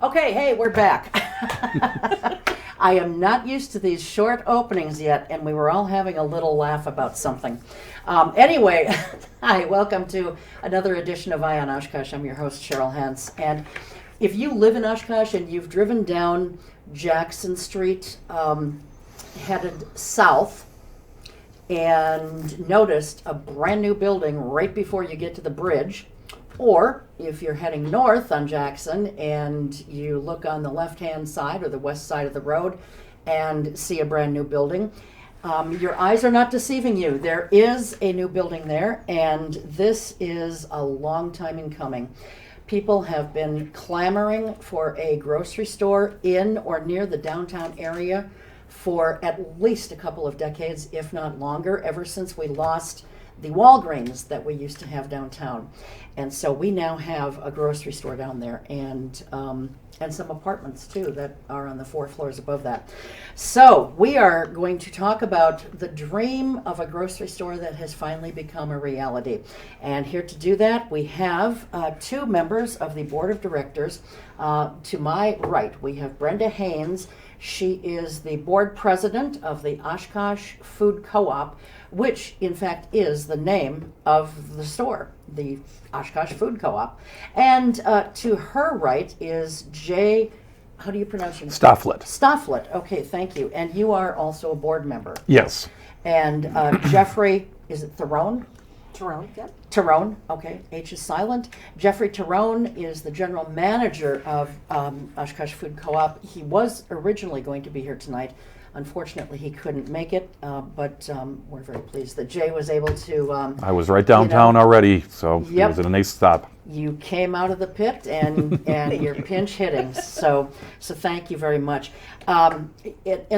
Okay, hey, we're back. I am not used to these short openings yet, and we were all having a little laugh about something. Anyway, hi, welcome to another edition of Eye on Oshkosh. I'm your host, Cheryl Hentz. And if you live in Oshkosh and you've driven down Jackson Street, headed south, and noticed a brand new building right before you get to the bridge, or if you're heading north on Jackson and you look on the left-hand side or the west side of the road and see a brand new building, your eyes are not deceiving you. There is a new building there, and this is a long time in coming. People have been clamoring for a grocery store in or near the downtown area for at least a couple of decades, if not longer, ever since we lost the Walgreens that we used to have downtown. And so we now have a grocery store down there, and some apartments too that are on the 4 floors above that. So we are going to talk about the dream of a grocery store that has finally become a reality. And here to do that, we have 2 members of the board of directors. To my right, we have Brenda Haynes. She is the board president of the Oshkosh Food Co-op, which in fact is the name of the store, the Oshkosh Food Co-op. And to her right is Jay, how do you pronounce your name? Stofflet. Stofflet, okay, thank you. And you are also a board member. Yes. And Jeffrey, is it Theron? Tyrone, yeah. Tyrone, okay, H is silent. Jeffrey Tyrone is the general manager of Oshkosh Food Co-op. He was originally going to be here tonight. Unfortunately, he couldn't make it, but we're very pleased that Jay was able to. I was right downtown already, so Yep. it was a nice stop. You came out of the pit and you're pinch hitting, so thank you very much. And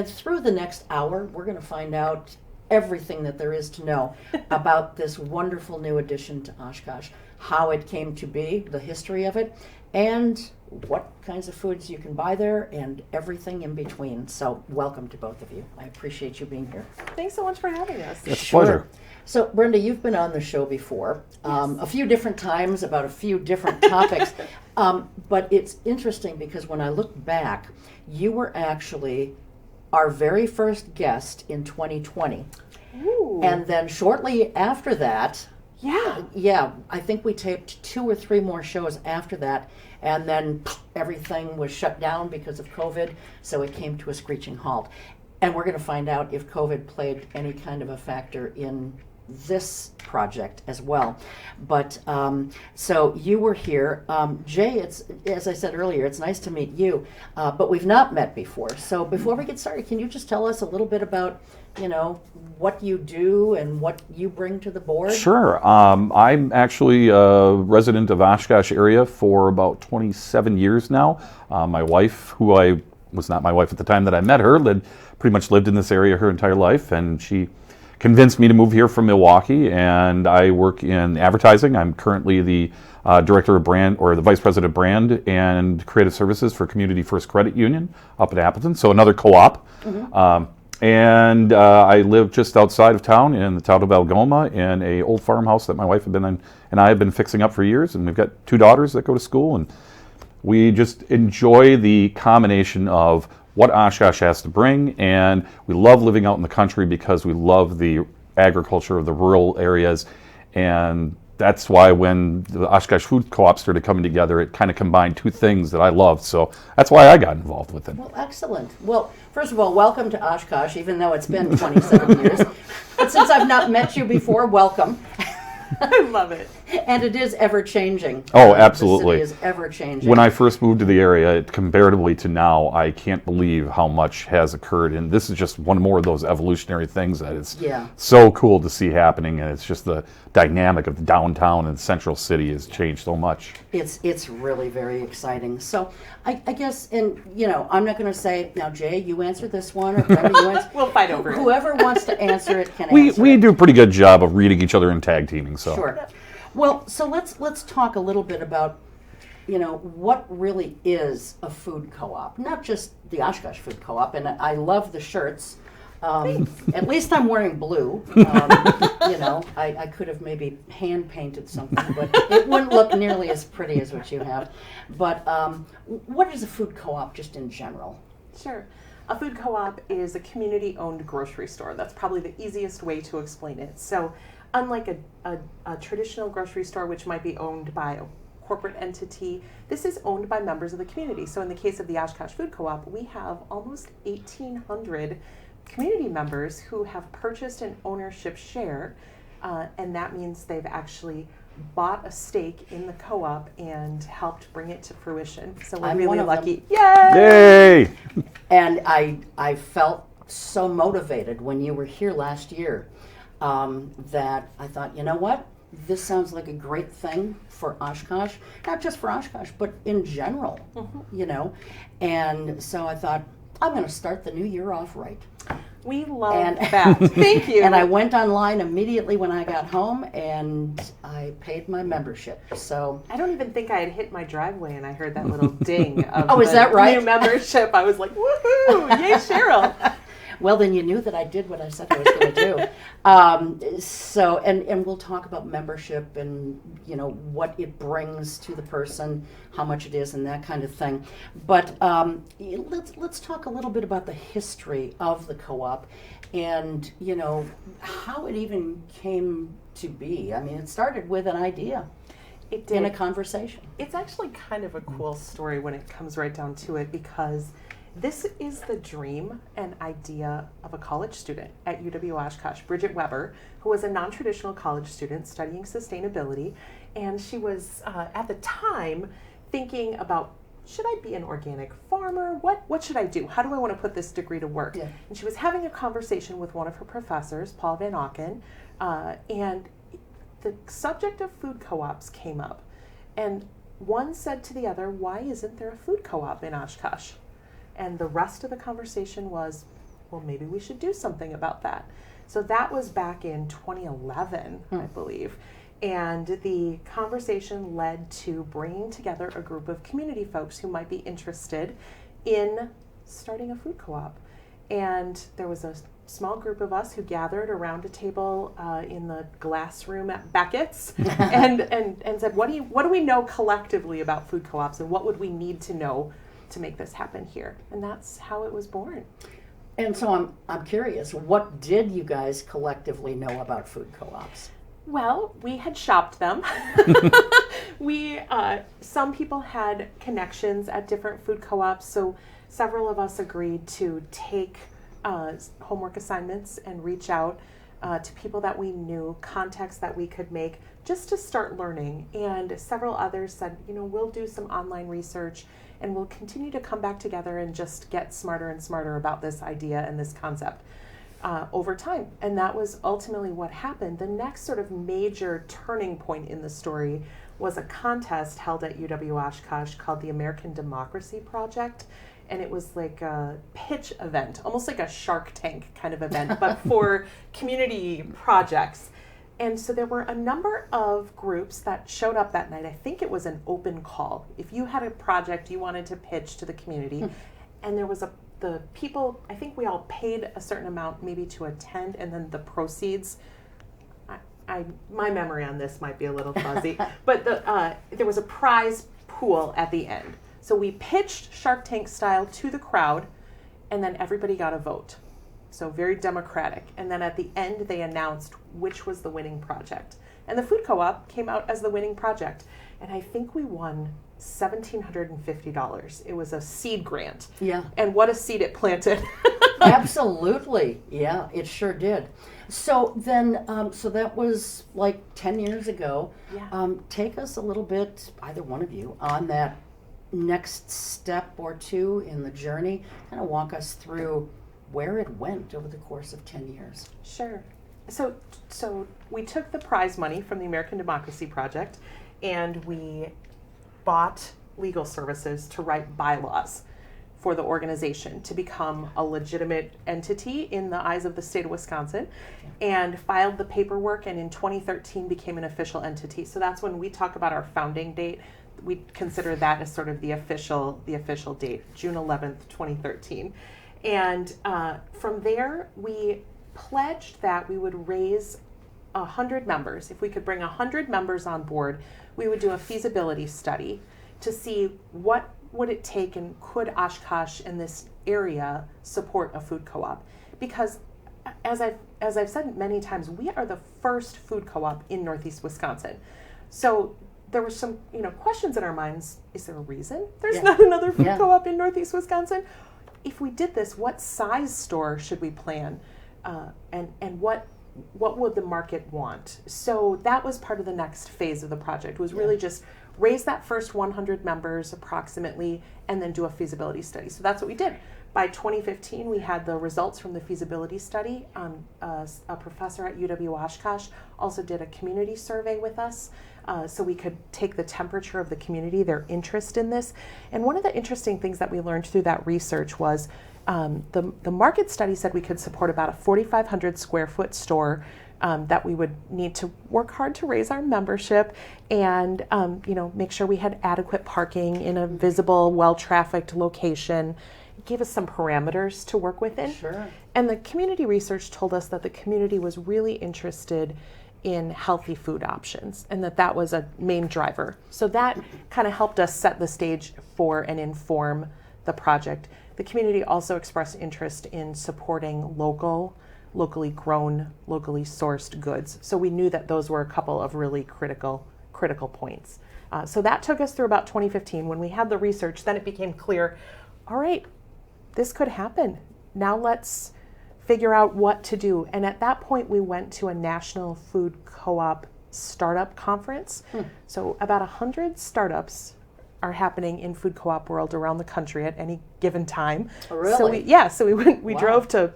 through the next hour, we're going to find out everything that there is to know about this wonderful new addition to Oshkosh, how it came to be, the history of it, and what kinds of foods you can buy there, and everything in between. So welcome to both of you. I appreciate you being here. Thanks so much for having us. It's a pleasure. So Brenda, you've been on the show before, a few different times about a few different topics, but it's interesting because when I look back, you were actually our very first guest in 2020. Ooh. And then shortly after that, I think we taped 2 or 3 more shows after that, and then everything was shut down because of COVID, so it came to a screeching halt. And we're going to find out if COVID played any kind of a factor in this project as well. But so you were here. Jay, it's, as I said earlier, it's nice to meet you, but we've not met before. So before we get started, can you just tell us a little bit about, what you do and what you bring to the board? Sure. I'm actually a resident of Oshkosh area for about 27 years now. My wife, who I was not my wife at the time that I met her, pretty much lived in this area her entire life, and she convinced me to move here from Milwaukee, and I work in advertising. I'm currently the director of brand, or the vice president of brand and creative services for Community First Credit Union up in Appleton, so another co-op. Mm-hmm. And I live just outside of town in the town of Algoma in a old farmhouse that my wife and I have been fixing up for years, and we've got 2 daughters that go to school, and we just enjoy the combination of what Oshkosh has to bring, and we love living out in the country because we love the agriculture of the rural areas, and that's why when the Oshkosh Food Co-op started coming together, it kind of combined 2 things that I loved, so that's why I got involved with it. Well, excellent. Well, first of all, welcome to Oshkosh, even though it's been 27 years. But since I've not met you before, welcome. I love it. And it is ever-changing. Oh, absolutely. The city is ever-changing. When I first moved to the area, comparatively to now, I can't believe how much has occurred. And this is just one more of those evolutionary things that is so cool to see happening. And it's just the dynamic of the downtown and central city has changed so much. It's really very exciting. So I guess, and I'm not going to say, now Jay, you answer this one, or Brenda, you answer. We'll fight over it. Whoever wants to answer it can answer We it. do a pretty good job of reading each other and tag teaming. So. Sure. Well, so let's talk a little bit about, what really is a food co-op. Not just the Oshkosh Food Co-op, and I love the shirts. At least I'm wearing blue. I could have maybe hand painted something, but it wouldn't look nearly as pretty as what you have. But what is a food co-op just in general? Sure. A food co-op is a community-owned grocery store. That's probably the easiest way to explain it. So unlike a traditional grocery store, which might be owned by a corporate entity, this is owned by members of the community. So in the case of the Oshkosh Food Co-op, we have almost 1,800 community members who have purchased an ownership share, and that means they've actually bought a stake in the co-op and helped bring it to fruition. So we're I'm really one of lucky. them. Yay! Yay! And I felt so motivated when you were here last year that I thought, you know what? This sounds like a great thing for Oshkosh, not just for Oshkosh, but in general, And so I thought, I'm going to start the new year off right. We love that. Thank you. And I went online immediately when I got home, and I paid my membership. So I don't even think I had hit my driveway, and I heard that little ding of Oh, is the that right? new membership. I was like, woohoo! Yay, Cheryl! well, then you knew that I did what I said I was going to do. So, and we'll talk about membership and what it brings to the person, how much it is, and that kind of thing. But let's talk a little bit about the history of the co-op, and how it even came to be. I mean, it started with an idea. It did. In a conversation. It's actually kind of a cool story when it comes right down to it, because this is the dream and idea of a college student at UW Oshkosh, Bridget Weber, who was a non-traditional college student studying sustainability. And she was, at the time, thinking about, should I be an organic farmer? What should I do? How do I want to put this degree to work? Yeah. And she was having a conversation with one of her professors, Paul Van Auken, and the subject of food co-ops came up. And one said to the other, why isn't there a food co-op in Oshkosh? And the rest of the conversation was, well, maybe we should do something about that. So that was back in 2011, I believe. And the conversation led to bringing together a group of community folks who might be interested in starting a food co-op. And there was a small group of us who gathered around a table in the glass room at Beckett's and said, what do we know collectively about food co-ops, and what would we need to know to make this happen here? And that's how it was born. And so I'm curious, what did you guys collectively know about food co-ops? Well, we had shopped them. Some people had connections at different food co-ops, so several of us agreed to take homework assignments and reach out to people that we knew, contacts that we could make, just to start learning. And several others said, we'll do some online research, and we'll continue to come back together and just get smarter and smarter about this idea and this concept over time. And that was ultimately what happened. The next sort of major turning point in the story was a contest held at UW Oshkosh called the American Democracy Project. And it was like a pitch event, almost like a Shark Tank kind of event, but for community projects. And so there were a number of groups that showed up that night. I think it was an open call. If you had a project you wanted to pitch to the community, and there was the people, I think we all paid a certain amount maybe to attend, and then the proceeds, my memory on this might be a little fuzzy, but there was a prize pool at the end. So we pitched Shark Tank style to the crowd, and then everybody got a vote. So very democratic. And then at the end, they announced which was the winning project. And the food co-op came out as the winning project. And I think we won $1,750. It was a seed grant. Yeah. And what a seed it planted. Absolutely. Yeah, it sure did. So then, so that was like 10 years ago. Yeah. Take us a little bit, either one of you, on that next step or two in the journey. Kind of walk us through where it went over the course of 10 years. Sure. So we took the prize money from the American Democracy Project, and we bought legal services to write bylaws for the organization to become a legitimate entity in the eyes of the state of Wisconsin, and filed the paperwork, and in 2013 became an official entity. So that's when we talk about our founding date. We consider that as sort of the official date, June 11th, 2013. And from there, we pledged that we would raise 100 members. If we could bring 100 members on board, we would do a feasibility study to see what would it take and could Oshkosh in this area support a food co-op. Because as I've said many times, we are the first food co-op in Northeast Wisconsin. So there were some questions in our minds. Is there a reason there's not another food co-op in Northeast Wisconsin? If we did this, what size store should we plan? And what would the market want? So that was part of the next phase of the project, was really just raise that first 100 members approximately, and then do a feasibility study. So that's what we did. By 2015, we had the results from the feasibility study. A professor at UW Oshkosh also did a community survey with us, so we could take the temperature of the community, their interest in this. And one of the interesting things that we learned through that research was the market study said we could support about a 4,500 square foot store, that we would need to work hard to raise our membership and make sure we had adequate parking in a visible, well-trafficked location. It gave us some parameters to work within. Sure. And the community research told us that the community was really interested in healthy food options, and that was a main driver. So that kind of helped us set the stage for and inform the project. The community also expressed interest in supporting locally grown, locally sourced goods. So we knew that those were a couple of really critical points. So that took us through about 2015. When we had the research, then it became clear, all right, this could happen. Now let's figure out what to do. And at that point, we went to a national food co-op startup conference. So about 100 startups are happening in food co-op world around the country at any given time. Oh, really? So we drove to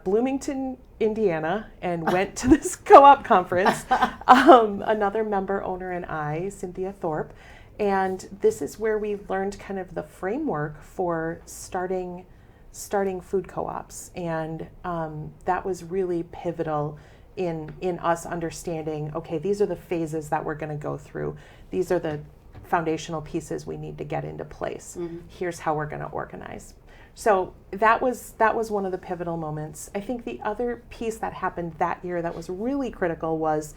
Bloomington, Indiana, and went to this co-op conference. Another member owner and I, Cynthia Thorpe, and this is where we learned kind of the framework for starting food co-ops, and that was really pivotal in us understanding, okay, these are the phases that we're going to go through. These are the foundational pieces we need to get into place. Here's how we're going to organize. So that was one of the pivotal moments. I think the other piece that happened that year that was really critical was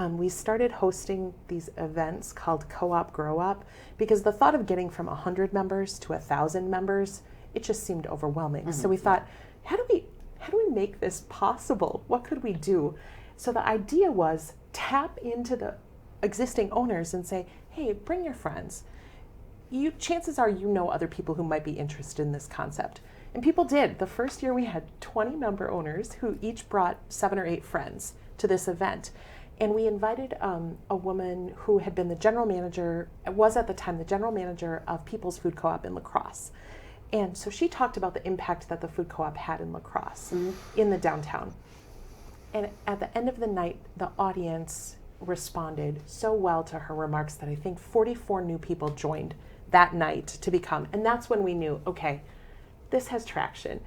we started hosting these events called Co-op Grow Up, because the thought of getting from 100 members to 1,000 members, it just seemed overwhelming. So we thought, how do we make this possible? What could we do? So the idea was tap into the existing owners and say, hey, bring your friends. Chances are you know other people who might be interested in this concept. And people did. The first year we had 20 member owners who each brought 7 or 8 friends to this event. And we invited a woman who had been the general manager, was at the time the general manager of People's Food Co-op in La Crosse. And so she talked about the impact that the food co-op had in La Crosse, in the downtown. And at the end of the night, the audience responded so well to her remarks that I think 44 new people joined that night to become. And that's when we knew, okay, this has traction.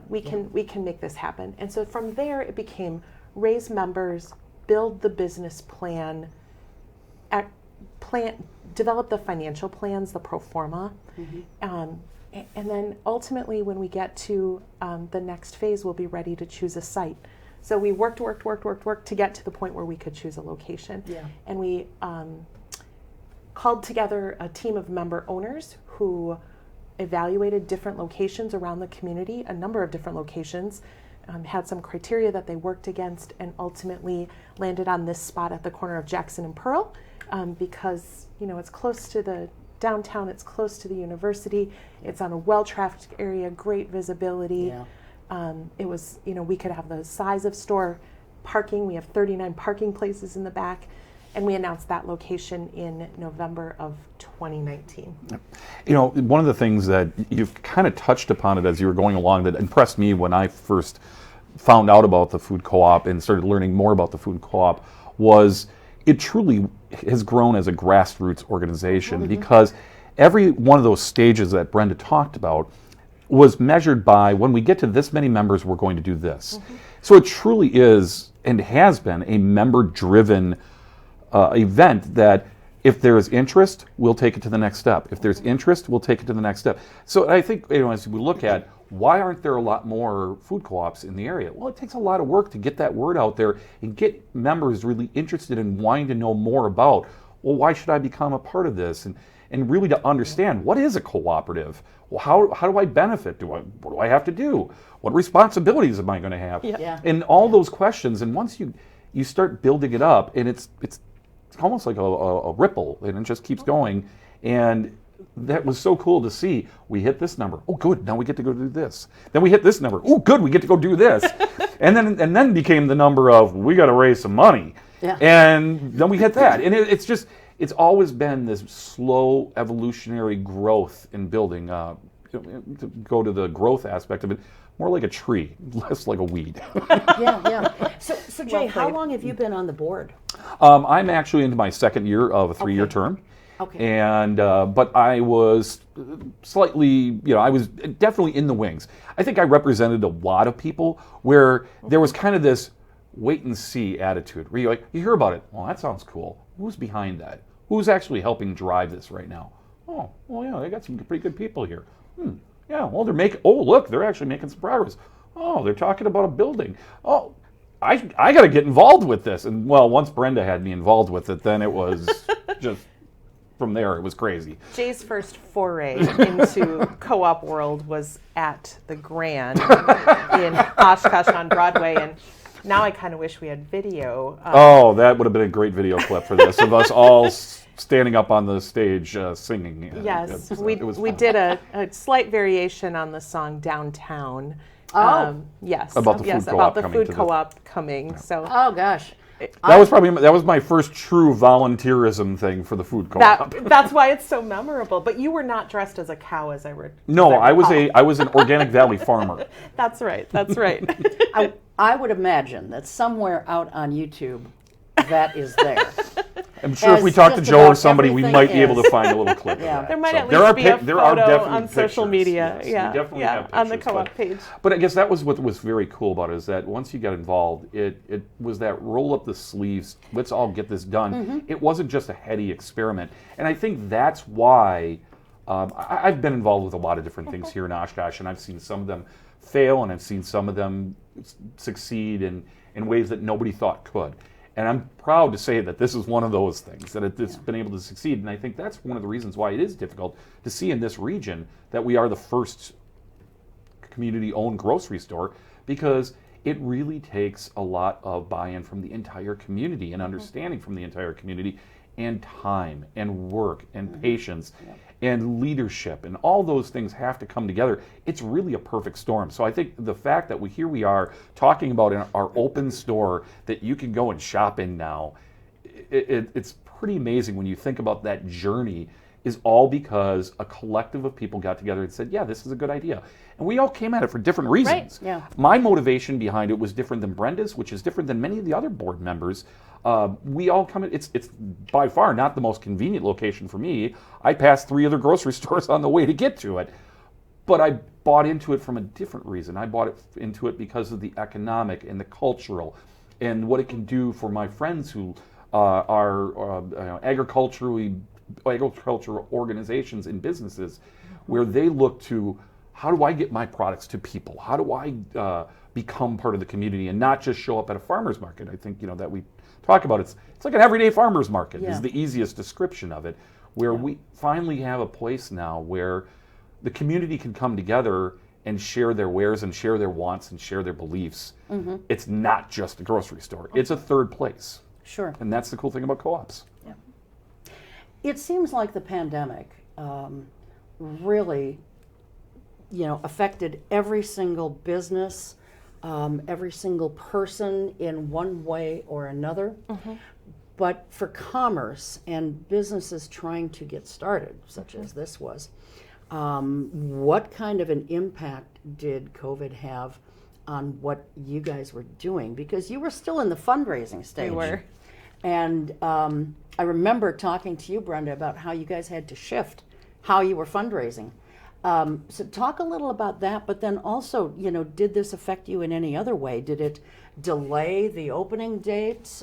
We can make this happen. And so from there, it became raise members, build the business plan, develop the financial plans, the pro forma. And then ultimately, when we get to the next phase, we'll be ready to choose a site. So we worked to get to the point where we could choose a location. And we called together a team of member owners who evaluated different locations around the community, a number of different locations, had some criteria that they worked against, and ultimately landed on this spot at the corner of Jackson and Pearl, because it's close to the downtown, it's close to the university, it's on a well-trafficked area, great visibility. It was, we could have the size of store, parking, we have 39 parking places in the back, and we announced that location in November of 2019. One of the things that you've kind of touched upon it as you were going along that impressed me when I first found out about the food co-op and started learning more about the food co-op was it truly has grown as a grassroots organization, because every one of those stages that Brenda talked about was measured by, when we get to this many members, we're going to do this. So it truly is, and has been, a member-driven event that If there's interest, we'll take it to the next step. If there's interest, we'll take it to the next step. So I think, as we look at why aren't there a lot more food co-ops in the area? Well, it takes a lot of work to get that word out there and get members really interested in wanting to know more about, well, why should I become a part of this? And really to understand, what is a cooperative? Well, how do I benefit? What do I have to do? What responsibilities am I going to have? Yeah. And all those questions. And once you start building it up, and it's almost like a ripple, and it just keeps going. And that was so cool to see. We hit this number. Oh, good. Now we get to go do this. Then we hit this number. Oh, good. We get to go do this. and then became the number of, we got to raise some money. Yeah. And then we hit that. And it's always been this slow evolutionary growth in building. To go to the growth aspect of it, more like a tree, less like a weed. Yeah. So Jay, Well how played. long have you been on the board? I'm actually into my second year of a 3-year Okay. term. Okay. And but I was slightly, I was definitely in the wings. I think I represented a lot of people where there was kind of this wait and see attitude where you hear about it. Well, that sounds cool. Who's behind that? Who's actually helping drive this right now? Oh, well, yeah, they got some pretty good people here. Yeah, well, look, they're actually making some progress. Oh, they're talking about a building. Oh, I got to get involved with this. And well, once Brenda had me involved with it, then it was just, from there, it was crazy. Jay's first foray into co-op world was at the Grand in Oshkosh on Broadway, and now I kind of wish we had video. Oh, that would have been a great video clip for this, of us all standing up on the stage singing. Yes, It we was we fun. did a slight variation on the song Downtown. Oh. Yes. About the food yes, co-op about the coming food to the- co-op coming. So Oh gosh. That was my first true volunteerism thing for the food co-op. that's why it's so memorable. But you were not dressed as a cow, as I read. No, I was an Organic Valley farmer. That's right. That's right. I would imagine that somewhere out on YouTube that is there. I'm sure if we As talk to just Joe or about somebody, we everything might be able is. to find a little clip Yeah. of that. There might So at there least are be a there are photo definitely on social pictures, media. yes. Yeah, We definitely yeah, have on the pictures, co-op page. But I guess that was what was very cool about it, is that once you got involved, it was that roll up the sleeves, let's all get this done. Mm-hmm. It wasn't just a heady experiment. And I think that's why I've been involved with a lot of different things here in Oshkosh, and I've seen some of them fail, and I've seen some of them succeed in ways that nobody thought could. And I'm proud to say that this is one of those things, that it's been able to succeed. And I think that's one of the reasons why it is difficult to see in this region that we are the first community-owned grocery store, because it really takes a lot of buy-in from the entire community and understanding from the entire community, and time and work and patience and leadership, and all those things have to come together. It's really a perfect storm. So I think the fact that here we are talking about in our open store that you can go and shop in now, it's pretty amazing when you think about that journey, is all because a collective of people got together and said, yeah, this is a good idea. And we all came at it for different reasons. yeah. My motivation behind it was different than Brenda's, which is different than many of the other board members. We all come in, it's by far not the most convenient location for me. I passed 3 other grocery stores on the way to get to it. But I bought into it from a different reason. I bought into it because of the economic and the cultural, and what it can do for my friends who are agricultural organizations and businesses, where they look to, how do I get my products to people? How do I become part of the community and not just show up at a farmer's market? I think that we talk about it's like an everyday farmer's market is the easiest description of it, where we finally have a place now where the community can come together and share their wares and share their wants and share their beliefs. It's not just a grocery store. It's a third place. Sure. And that's the cool thing about co-ops. It seems like the pandemic really, affected every single business, every single person in one way or another. But for commerce and businesses trying to get started, such as this was, what kind of an impact did COVID have on what you guys were doing? Because you were still in the fundraising stage. We were. And I remember talking to you, Brenda, about how you guys had to shift how you were fundraising. So talk a little about that, but then also, did this affect you in any other way? Did it delay the opening dates?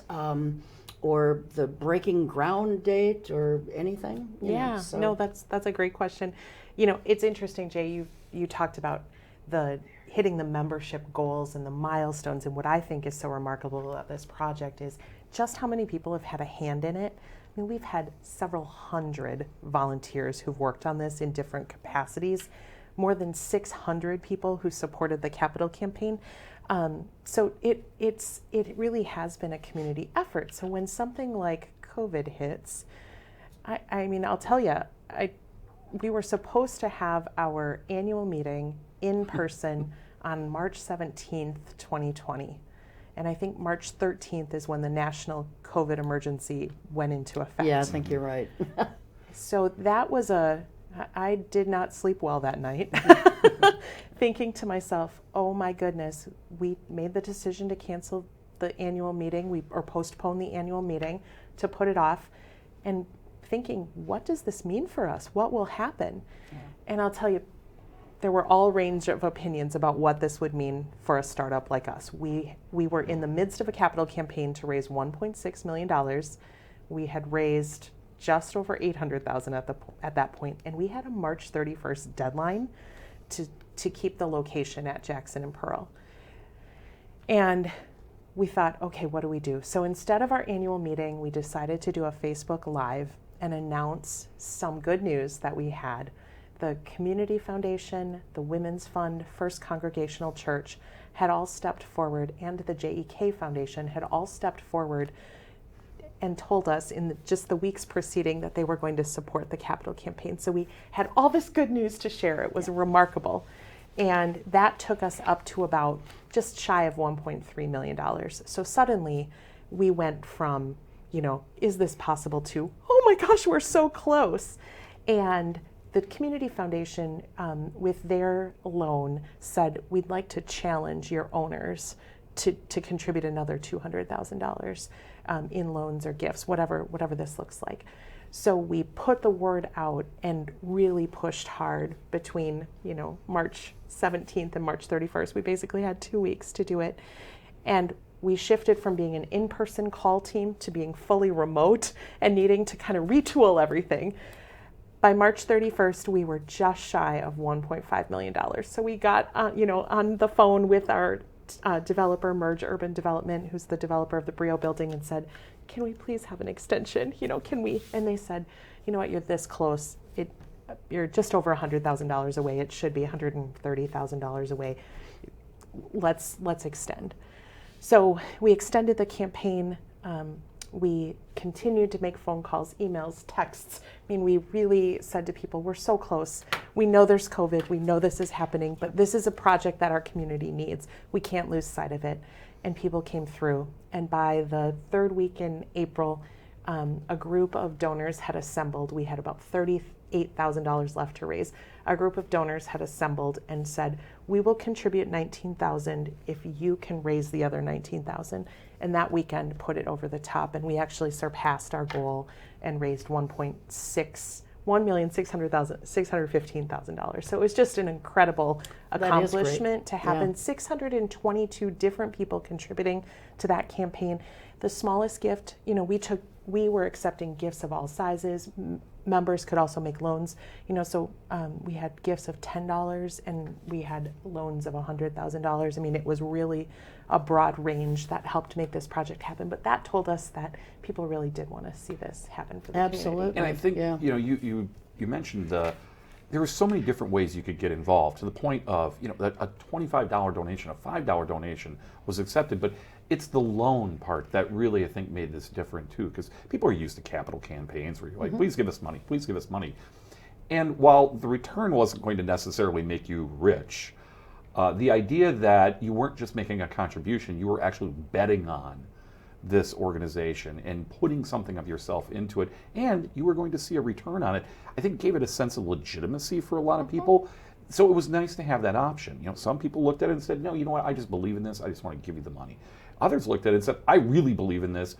or the breaking ground date or anything? You know, Yeah, so- no, that's a great question. You know, it's interesting, Jay. You talked about the hitting the membership goals and the milestones, and what I think is so remarkable about this project is just how many people have had a hand in it. I mean, we've had several hundred volunteers who've worked on this in different capacities, more than 600 people who supported the Capital campaign. So it really has been a community effort. So when something like COVID hits, I mean, I'll tell you, we were supposed to have our annual meeting in person on March 17th, 2020. And I think March 13th is when the national COVID emergency went into effect. Yeah, I think you're right. So that was I did not sleep well that night, thinking to myself, oh my goodness, we made the decision to cancel the annual meeting, or postpone the annual meeting, to put it off, and thinking, what does this mean for us? What will happen? Yeah. And I'll tell you, there were all range of opinions about what this would mean for a startup like us. We were in the midst of a capital campaign to raise $1.6 million. We had raised just over $800,000 at that point, and we had a March 31st deadline to keep the location at Jackson and Pearl. And we thought, okay, what do we do? So instead of our annual meeting, we decided to do a Facebook Live and announce some good news that we had. The Community Foundation, the Women's Fund, First Congregational Church had all stepped forward, and the JEK Foundation had all stepped forward and told us in just the weeks preceding that they were going to support the Capital campaign. So we had all this good news to share. It was remarkable. And that took us up to about just shy of $1.3 million. So suddenly we went from, is this possible, to, oh my gosh, we're so close. And the Community Foundation, with their loan, said, we'd like to challenge your owners to contribute another $200,000 in loans or gifts, whatever this looks like. So we put the word out and really pushed hard between, March 17th and March 31st. We basically had 2 weeks to do it. And we shifted from being an in-person call team to being fully remote and needing to kind of retool everything. By March 31st, we were just shy of $1.5 million. So we got, on the phone with our developer, Merge Urban Development, who's the developer of the Brio building, and said, can we please have an extension? Can we? And they said, you know what, you're this close. You're just over $100,000 away. It should be $130,000 away. Let's extend. So we extended the campaign. We continued to make phone calls, emails, texts. I mean, we really said to people, we're so close. We know there's COVID. We know this is happening, but this is a project that our community needs. We can't lose sight of it. And people came through. And by the third week in April, a group of donors had assembled. We had about $38,000 left to raise. A group of donors had assembled and said, we will contribute $19,000 if you can raise the other $19,000. And that weekend put it over the top, and we actually surpassed our goal and raised $1,615,000. So it was just an incredible accomplishment to happen. Yeah. 622 different people contributing to that campaign. The smallest gift, we were accepting gifts of all sizes. Members could also make loans, so we had gifts of $10 and we had loans of $100,000. I mean, it was really a broad range that helped make this project happen. But that told us that people really did want to see this happen for the community. And I think, you mentioned there were so many different ways you could get involved, to the point of, that a $25 donation, a $5 donation was accepted, but it's the loan part that really, I think, made this different too, because people are used to capital campaigns where you're like, please give us money, please give us money. And while the return wasn't going to necessarily make you rich, the idea that you weren't just making a contribution, you were actually betting on this organization and putting something of yourself into it, and you were going to see a return on it, I think gave it a sense of legitimacy for a lot of people. So it was nice to have that option. Some people looked at it and said, no, you know what, I just believe in this, I just want to give you the money. Others looked at it and said, I really believe in this.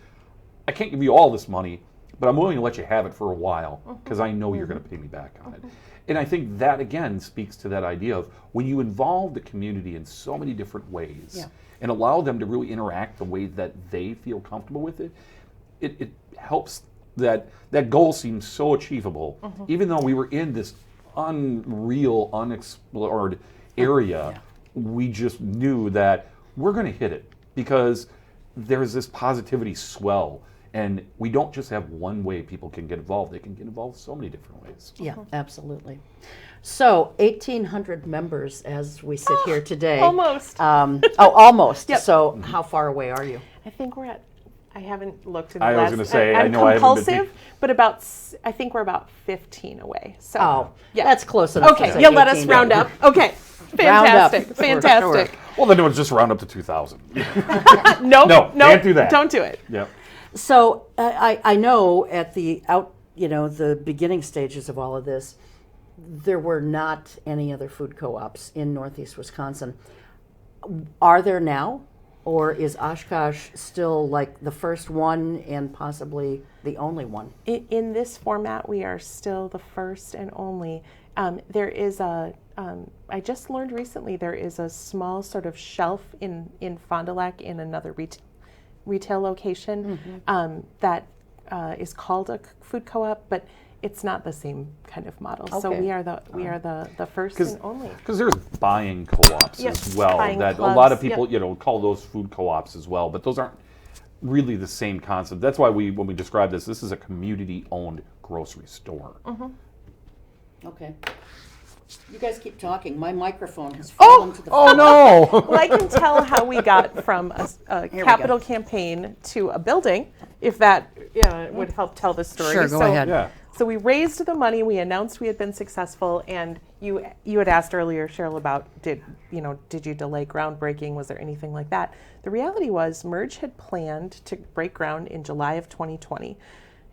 I can't give you all this money, but I'm willing to let you have it for a while because I know you're going to pay me back on it. And I think that, again, speaks to that idea of when you involve the community in so many different ways and allow them to really interact the way that they feel comfortable with it, it helps that goal seems so achievable, even though we were in this unreal, unexplored area. We just knew that we're going to hit it because there's this positivity swell, and we don't just have one way people can get involved. They can get involved so many different ways. Yeah, absolutely. So 1,800 members as we sit here today. Almost. Almost. Yep. So how far away are you? I think we're at, I haven't looked in the I was last, gonna say, I'm I know I haven't been compulsive, but I think we're about 15 away. So, Oh, yeah. that's close enough. Okay, to say you'll let us 18. round up. Okay, Round up, fantastic, for fantastic. sure. Well, then it was just round up to 2,000. Nope, No, can't do that. Don't do it. Yep. So I know at the beginning stages of all of this, there were not any other food co-ops in Northeast Wisconsin. Are there now? Or is Oshkosh still like the first one and possibly the only one? In this format, we are still the first and only. There is I just learned recently, there is a small sort of shelf in Fond du Lac in another retail location that is called a food co-op, but it's not the same kind of model. So Okay. we are the first and only. Because there's buying co-ops Yep, as well. buying That clubs, a lot of people, yep. Call those food co-ops as well. But those aren't really the same concept. That's why when we describe this is a community-owned grocery store. Okay. You guys keep talking. My microphone has fallen to the floor. no! Well, I can tell how we got from a Here we capital go. campaign to a building, if that would help tell the story. Sure, go ahead. Yeah. So we raised the money, we announced we had been successful, and you had asked earlier, Cheryl, about did you delay groundbreaking? Was there anything like that? The reality was Merge had planned to break ground in July of 2020.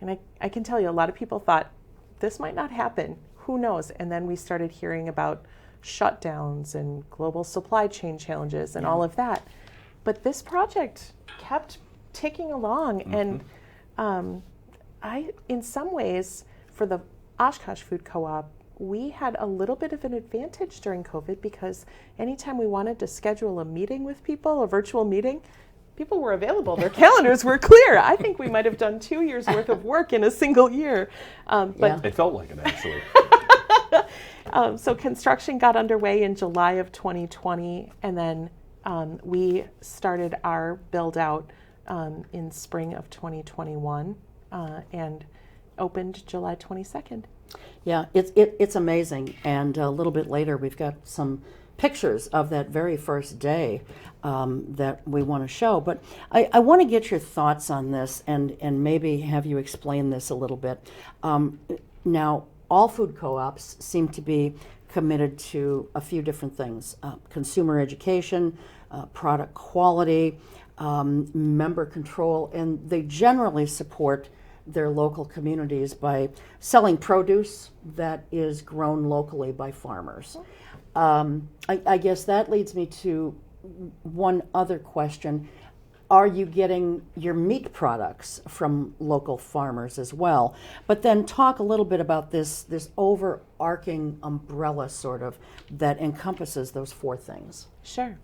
And I can tell you, a lot of people thought this might not happen. Who knows? And then we started hearing about shutdowns and global supply chain challenges and all of that. But this project kept ticking along, and in some ways, for the Oshkosh Food Co-op, we had a little bit of an advantage during COVID because anytime we wanted to schedule a meeting with people, a virtual meeting, people were available. Their calendars were clear. I think we might have done 2 years worth of work in a single year. But It felt like it, actually. so construction got underway in July of 2020, and then we started our build out in spring of 2021 and opened July 22nd. Yeah, it's amazing. And a little bit later, we've got some pictures of that very first day that we want to show. But I want to get your thoughts on this and maybe have you explain this a little bit. Now, all food co-ops seem to be committed to a few different things: consumer education, product quality, member control, and they generally support their local communities by selling produce that is grown locally by farmers. I guess that leads me to one other question. Are you getting your meat products from local farmers as well? But then talk a little bit about this overarching umbrella sort of that encompasses those four things. Sure.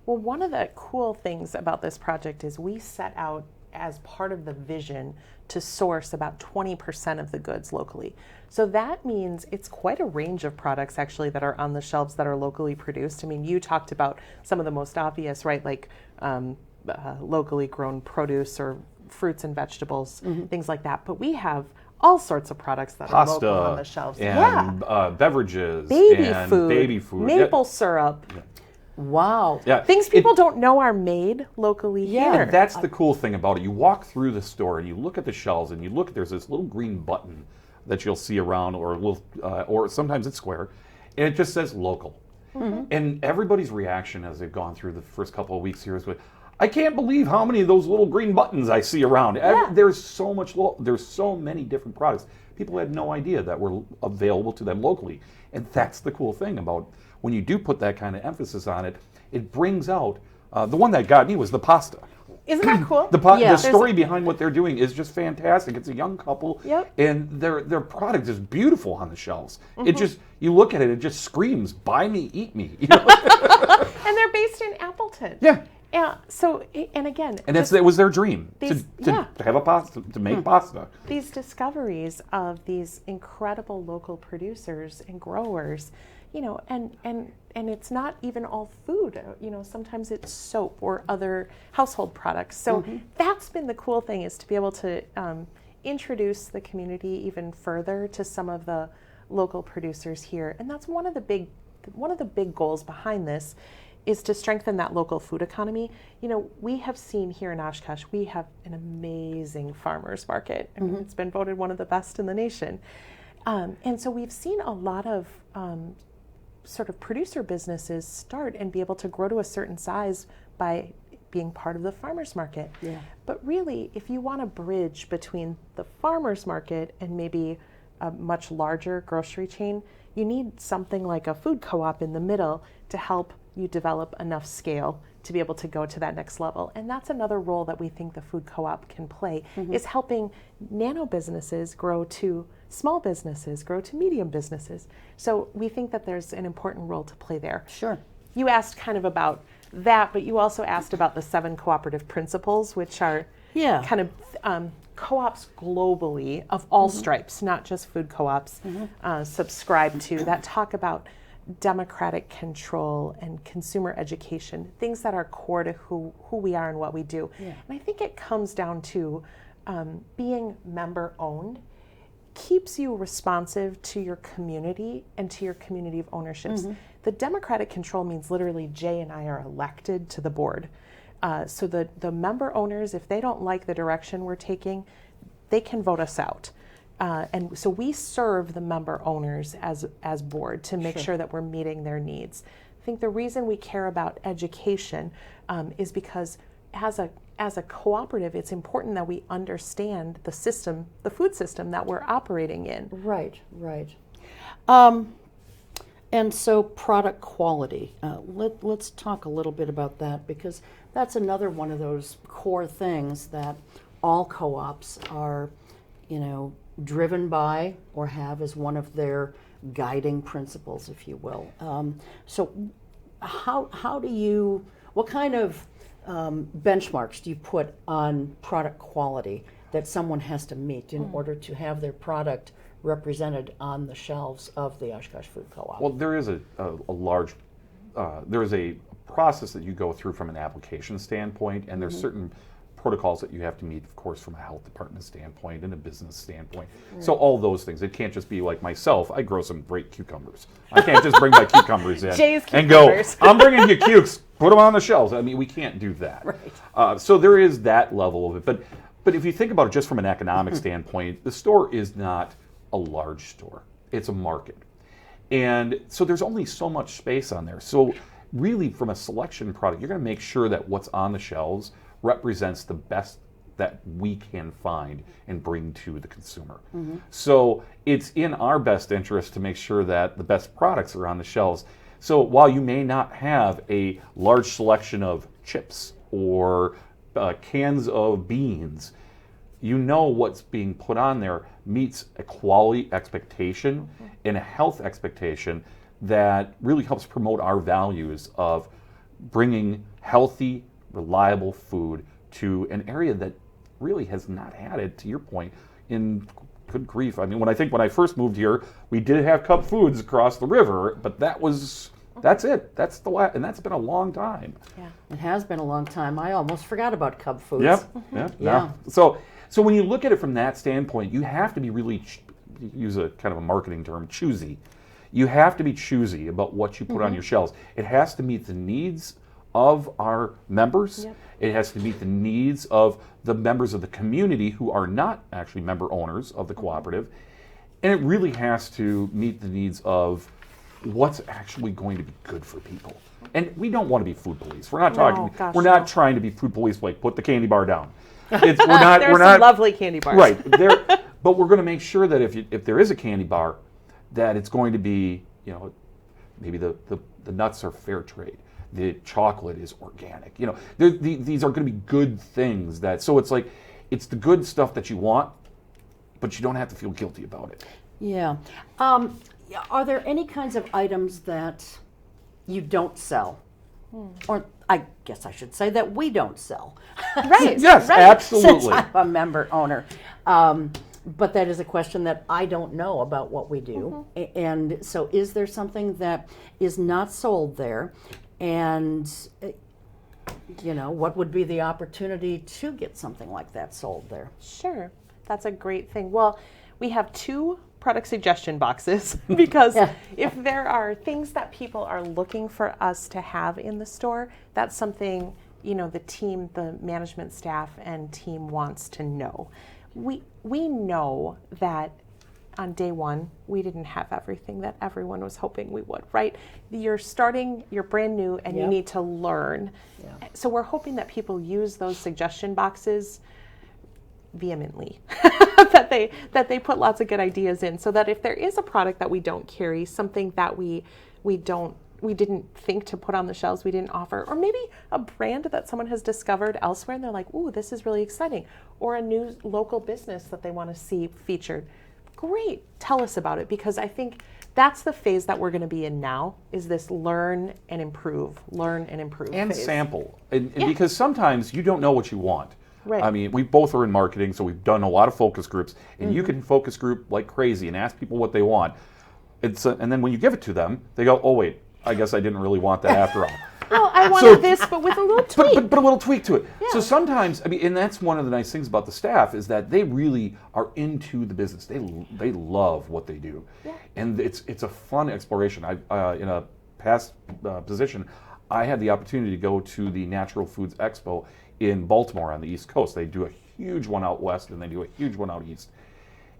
Well, one of the cool things about this project is we set out as part of the vision to source about 20% of the goods locally. So that means it's quite a range of products actually that are on the shelves that are locally produced. I mean, you talked about some of the most obvious, right? Like locally grown produce or fruits and vegetables, things like that. But we have all sorts of products that are local on the shelves. And beverages, Baby and food, baby food, maple syrup. Wow. Yeah. Things people don't know are made locally here. That's the cool thing about it. You walk through the store and you look at the shelves and you look. There's this little green button that you'll see around, or sometimes it's square, and it just says local. And everybody's reaction as they've gone through the first couple of weeks here is, I can't believe how many of those little green buttons I see around. Yeah. There's so many different products. People had no idea that were available to them locally, and that's the cool thing about when you do put that kind of emphasis on it. It brings out the one that got me was the pasta. Isn't that cool? The story behind what they're doing is just fantastic. It's a young couple, Yep. and their product is beautiful on the shelves. It just, you look at it, it just screams, "Buy me, eat me." You know? And they're based in Appleton. Yeah. Yeah. So, and again, And that was their dream these- to have a pasta, to make pasta. these discoveries of these incredible local producers and growers, and it's not even all food. Sometimes it's soap or other household products. So that's been the cool thing, is to be able to introduce the community even further to some of the local producers here. And that's one of the big goals behind this, is to strengthen that local food economy. We have seen here in Oshkosh, we have an amazing farmers market. I mean, it's been voted one of the best in the nation. And so we've seen a lot of sort of producer businesses start and be able to grow to a certain size by being part of the farmers market. Yeah. But really, if you want to bridge between the farmers market and maybe a much larger grocery chain, you need something like a food co-op in the middle to help you develop enough scale to be able to go to that next level. And that's another role that we think the food co-op can play, is helping nano businesses grow to small businesses, grow to medium businesses. So we think that there's an important role to play there. Sure. You asked kind of about that, but you also asked about the 7 cooperative principles, which are kind of co-ops globally of all stripes, not just food co-ops, subscribe to, that talk about democratic control and consumer education, things that are core to who we are and what we do. Yeah. And I think it comes down to being member-owned keeps you responsive to your community and to your community of ownerships. The democratic control means literally Jay and I are elected to the board. So the member owners, if they don't like the direction we're taking, they can vote us out. And so we serve the member owners as board to make sure that we're meeting their needs. I think the reason we care about education is because as a cooperative, it's important that we understand the system, the food system that we're operating in. Right. And so product quality, let's talk a little bit about that, because that's another one of those core things that all co-ops are, driven by or have as one of their guiding principles, if you will. So how do you, what kind of benchmarks do you put on product quality that someone has to meet in order to have their product represented on the shelves of the Oshkosh Food Co-op? Well, there is a large, there is a process that you go through from an application standpoint, and there's certain protocols that you have to meet, of course, from a health department standpoint and a business standpoint. Right. So all those things. It can't just be like myself. I grow some great cucumbers. I can't just bring my cucumbers in and go, I'm bringing you cukes, put them on the shelves. I mean, we can't do that. Right. So there is that level of it. But if you think about it just from an economic standpoint, the store is not a large store. It's a market. And so there's only so much space on there. So really, from a selection product, you're going to make sure that what's on the shelves represents the best that we can find and bring to the consumer. So it's in our best interest to make sure that the best products are on the shelves. So while you may not have a large selection of chips or cans of beans, you know what's being put on there meets a quality expectation and a health expectation that really helps promote our values of bringing healthy, reliable food to an area that really has not had it, to your point, in good grief. I mean, when I first moved here, we did have Cub Foods across the river, but that's it. That's the last, and that's been a long time. Yeah, it has been a long time. I almost forgot about Cub Foods. Yep. Yeah. So when you look at it from that standpoint, you have to be really, use a kind of a marketing term, choosy. You have to be choosy about what you put on your shelves. It has to meet the needs of our members. Yep. It has to meet the needs of the members of the community who are not actually member owners of the cooperative. And it really has to meet the needs of what's actually going to be good for people. And we don't want to be food police. We're not not trying to be food police, like put the candy bar down. There's some lovely candy bars. Right. But we're going to make sure that if there is a candy bar, that it's going to be, maybe the nuts are fair trade. The chocolate is organic. These are going to be good things. So it's like, it's the good stuff that you want, but you don't have to feel guilty about it. Yeah. Are there any kinds of items that you don't sell or I guess I should say that we don't sell. Right. Yes, Right. absolutely. Since I'm a member owner. But that is a question that I don't know about what we do. And so is there something that is not sold there? And, what would be the opportunity to get something like that sold there? Sure. That's a great thing. Well, we have 2 product suggestion boxes because if there are things that people are looking for us to have in the store, that's something, the team, the management staff and team wants to know. We know that on day one, we didn't have everything that everyone was hoping we would, right? You're brand new and you need to learn. Yeah. So we're hoping that people use those suggestion boxes vehemently, that they put lots of good ideas in, so that if there is a product that we don't carry, something that we didn't think to put on the shelves, we didn't offer, or maybe a brand that someone has discovered elsewhere and they're like, ooh, this is really exciting, or a new local business that they want to see featured. Great, tell us about it, because I think that's the phase that we're going to be in now, is this learn and improve and phase. sample. And because sometimes you don't know what you want. Right. I mean, we both are in marketing, so we've done a lot of focus groups, and you can focus group like crazy and ask people what they want. And then when you give it to them, they go, oh, wait, I guess I didn't really want that after all. Well, I wanted this, but with a little tweak. But a little tweak to it. Yeah. So sometimes, and that's one of the nice things about the staff, is that they really are into the business. They love what they do. Yeah. And it's a fun exploration. In a past position, I had the opportunity to go to the Natural Foods Expo in Baltimore on the East Coast. They do a huge one out west and they do a huge one out east.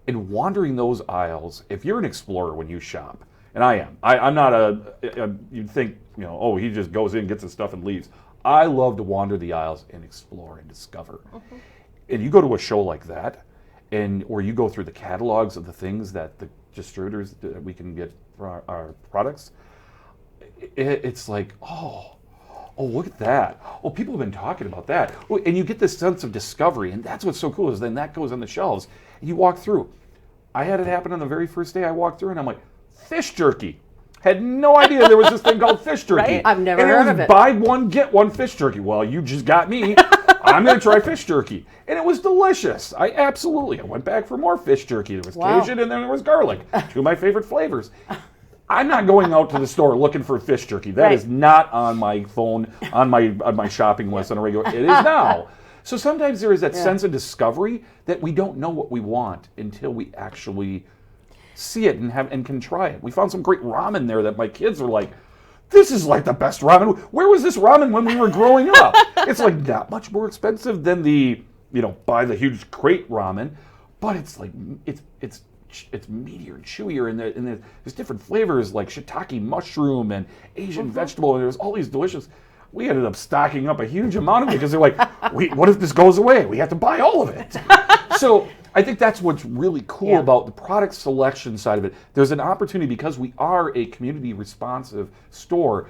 And wandering those aisles, if you're an explorer when you shop, and I am, I'm not you'd think, oh, he just goes in, gets his stuff and leaves. I love to wander the aisles and explore and discover. And you go to a show like that, or you go through the catalogs of the things that the distributors that we can get for our products, it's like, oh, look at that. Oh, people have been talking about that. Oh, and you get this sense of discovery, and that's what's so cool, is then that goes on the shelves, and you walk through. I had it happen on the very first day I walked through, and I'm like, fish jerky. Had no idea there was this thing called fish jerky. Right? I've never and heard of it. Buy one, get one fish jerky. Well, you just got me. I'm going to try fish jerky. And it was delicious. I went back for more fish jerky. There was Cajun and then there was garlic. 2 of my favorite flavors. I'm not going out to the store looking for fish jerky. That is not on my phone, on my shopping list on a regular. It is now. So sometimes there is that sense of discovery that we don't know what we want until we actually see it and can try it. We found some great ramen there that my kids are like, this is like the best ramen. Where was this ramen when we were growing up? It's like not much more expensive than buy the huge crate ramen, but it's like it's meatier and chewier, and there's different flavors like shiitake mushroom and Asian vegetable, and there's all these delicious. We ended up stocking up a huge amount of it because they're like, what if this goes away? We have to buy all of it. So I think that's what's really cool about the product selection side of it. There's an opportunity, because we are a community responsive store,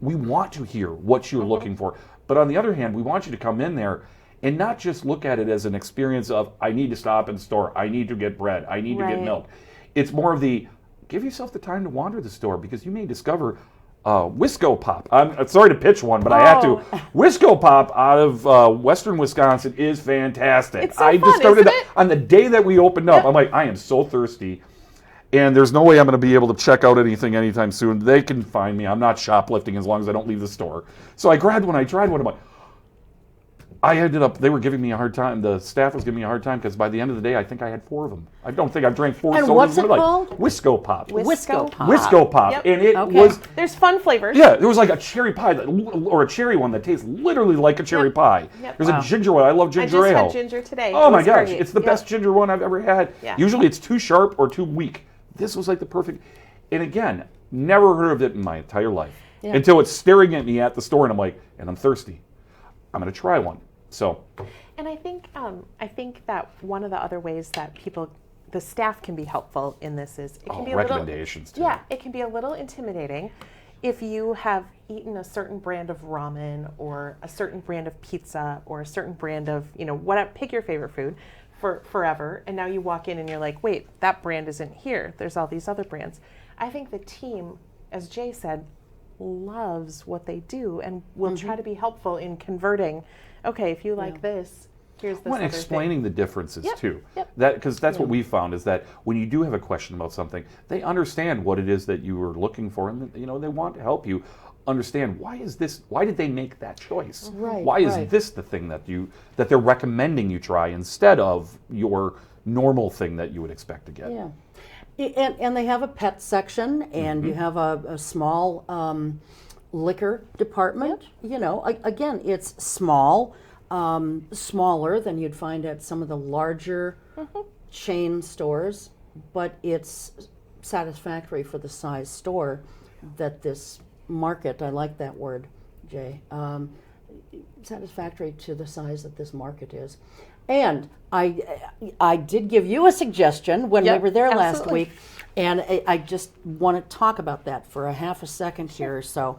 we want to hear what you're looking for. But on the other hand, we want you to come in there and not just look at it as an experience of, I need to stop in the store, I need to get bread, I need to get milk. It's more of give yourself the time to wander the store, because you may discover Wisco Pop. I'm sorry to pitch one, but I have to. Wisco Pop out of western Wisconsin is fantastic. It's so I fun, discovered isn't it on the day that we opened up. I'm like, I am so thirsty, and there's no way I'm going to be able to check out anything anytime soon. They can find me. I'm not shoplifting as long as I don't leave the store. So I grabbed one. I tried one. I'm like, they were giving me a hard time. The staff was giving me a hard time, because by the end of the day, I think I had 4 of them. I don't think I've drank 4 sodas. And what's it called? Wisco Pop. Wisco Pop. Wisco Pop. Yep. And it was... There's fun flavors. Yeah, there was like a cherry pie, or a cherry one that tastes literally like a cherry pie. Yep. There's a ginger one. I love ginger ale. I just had ginger today. Oh It my was gosh, great. it's the best ginger one I've ever had. Yeah. Usually it's too sharp or too weak. This was like the perfect... And again, never heard of it in my entire life. Until it's staring at me at the store, and I'm like, and I'm thirsty. I'm going to try one. So... And I think that one of the other ways that the staff can be helpful in this is it can be recommendations too. Yeah, it can be a little intimidating if you have eaten a certain brand of ramen or a certain brand of pizza or a certain brand of whatever. Pick your favorite food for forever, and now you walk in and you're like, wait, that brand isn't here. There's all these other brands. I think the team, as Jay said, loves what they do and will try to be helpful in converting. Okay, if you like this, here's this When other explaining thing. the differences too. Yep. That because that's what we found is that when you do have a question about something, they understand what it is that you were looking for, and they want to help you understand why did they make that choice? Right, Why is right. this the thing that they're recommending you try instead of your normal thing that you would expect to get? Yeah. And they have a pet section, and you have a small liquor department. Again, it's small, smaller than you'd find at some of the larger chain stores, but it's satisfactory for the size store that this market, I like that word, Jay, satisfactory to the size that this market is. And I did give you a suggestion when we were there last absolutely. week, and I just want to talk about that for a half a second here or so,